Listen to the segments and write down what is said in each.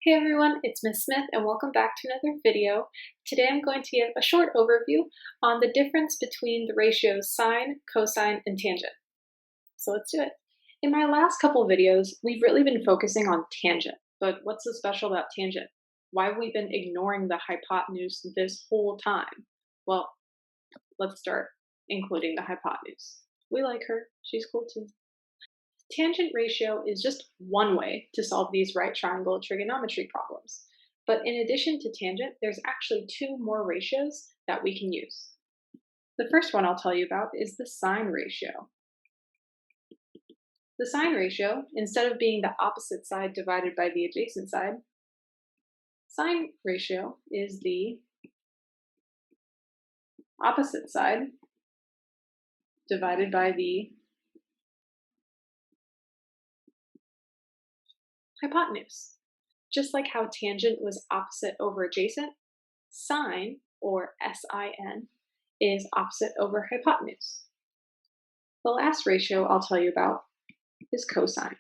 Hey everyone, it's Miss Smith and welcome back to another video. Today I'm going to give a short overview on the difference between the ratios sine, cosine, and tangent. So let's do it. In my last couple videos, we've really been focusing on tangent, but what's so special about tangent? Why have we been ignoring the hypotenuse this whole time? Well, let's start including the hypotenuse. We like her, she's cool too. Tangent ratio is just one way to solve these right triangle trigonometry problems. But in addition to tangent, there's actually two more ratios that we can use. The first one I'll tell you about is the sine ratio. The sine ratio, instead of being the opposite side divided by the adjacent side, sine ratio is the opposite side divided by the hypotenuse. Just like how tangent was opposite over adjacent, sine, or SIN, is opposite over hypotenuse. The last ratio I'll tell you about is cosine.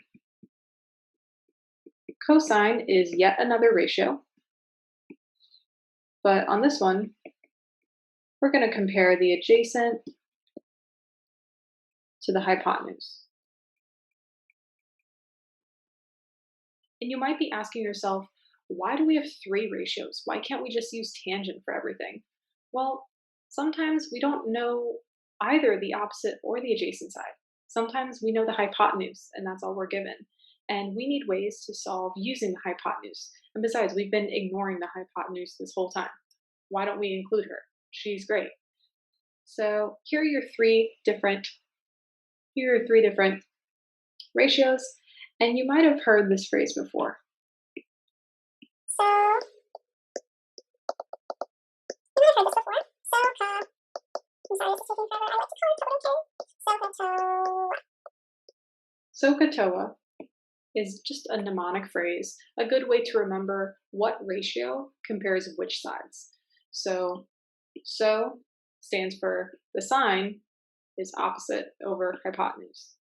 Cosine is yet another ratio, but on this one, we're going to compare the adjacent to the hypotenuse. And you might be asking yourself, why do we have three ratios? Why can't we just use tangent for everything? Well, sometimes we don't know either the opposite or the adjacent side. Sometimes we know the hypotenuse, and that's all we're given. And we need ways to solve using the hypotenuse. And besides, we've been ignoring the hypotenuse this whole time. Why don't we include her? She's great. So here are your three different ratios. And you might have heard this phrase before. So, you might have heard this before. SOH-CAH. I'm sorry, this is taking forever. I like to call it totally SOH-CAH-TOA. SOH-CAH-TOA is just a mnemonic phrase, a good way to remember what ratio compares which sides. So stands for the sine is opposite over hypotenuse.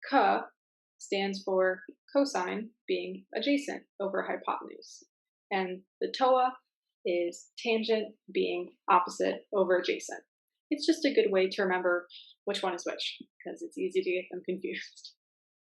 CAH stands for cosine being adjacent over hypotenuse. And the TOA is tangent being opposite over adjacent. It's just a good way to remember which one is which, because it's easy to get them confused.